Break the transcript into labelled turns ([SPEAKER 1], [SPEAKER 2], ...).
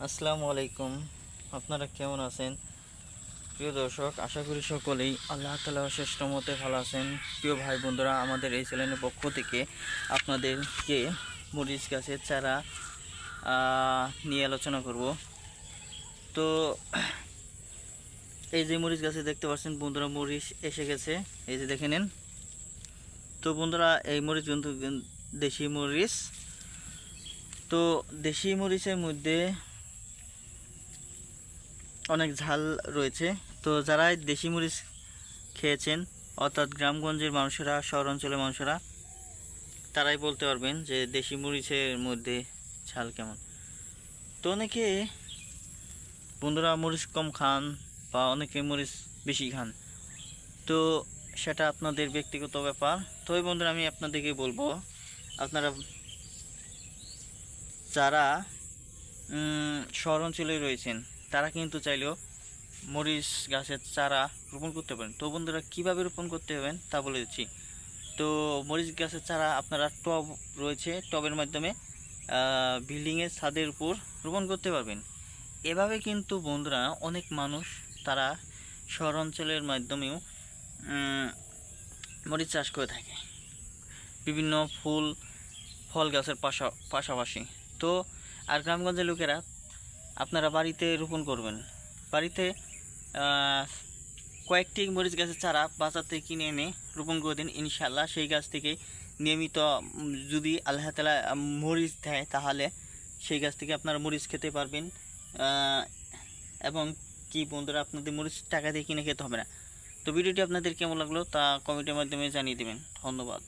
[SPEAKER 1] আসসালামু আলাইকুম। আপনারা কেমন আছেন প্রিয় দর্শক? আশা করি সকলেই আল্লাহ তাআলা অশেষ রহমতে ভালো আছেন। প্রিয় ভাই বন্ধুরা, আমাদের এই চ্যানেলের পক্ষ থেকে আপনাদেরকে মরিচ গাছের চারা নিয়ে আলোচনা করব। তো এই যে মরিচ গাছে দেখতে পাচ্ছেন বন্ধুরা, মরিচ এসে গেছে, এই যে দেখে নিন। তো বন্ধুরা, এই মরিচ কিন্তু দেশি মরিচ। তো দেশি মরিচের মধ্যে অনেক ঝাল রয়েছে। তো যারা দেশি মরিচ খেয়েছেন, অর্থাৎ গ্রামগঞ্জের মানুষেরা, শহর অঞ্চলের মানুষেরা, তারাই বলতে পারবেন যে দেশি মরিচের মধ্যে ঝাল কেমন। তো অনেকে বন্ধুরা মরিচ কম খান বা অনেকে মরিচ বেশি খান, তো সেটা আপনাদের ব্যক্তিগত ব্যাপার। তো এই বন্ধুরা, আমি আপনাদেরকে বলবো, আপনারা যারা শহর অঞ্চলে রয়েছেন তারা কিন্তু চাইলেও মরিচ গাছের চারা রোপণ করতে পারেন। তো বন্ধুরা, কীভাবে রোপণ করতে হবেন তা বলে দিচ্ছি। তো মরিচ গাছের চারা আপনারা টব রয়েছে, টবের মাধ্যমে বিল্ডিংয়ের ছাদের উপর রোপণ করতে পারবেন। এভাবে কিন্তু বন্ধুরা অনেক মানুষ তারা শহর অঞ্চলের মাধ্যমেও মরিচ চাষ করে থাকে, বিভিন্ন ফুল ফল গাছের পাশাপাশি। তো আর গ্রামগঞ্জের লোকেরা আপনারা বাড়িতে রোপণ করবেন। বাড়িতে কয়েকটি মরিচ গাছের চারা বাজার থেকে কিনে এনে রোপণ করে দিন। ইনশাআল্লাহ সেই গাছ থেকে নিয়মিত যদি আল্লাহ তাআলা মরিচ দেয়, তাহলে সেই গাছ থেকে আপনারা মরিচ খেতে পারবেন। এবং কি বন্ধুরা, আপনাদের মরিচ টাকা দিয়ে কিনে খেতে হবে না। তো ভিডিওটি আপনাদের কেমন লাগলো তা কমেন্টের মাধ্যমে জানিয়ে দেবেন। ধন্যবাদ।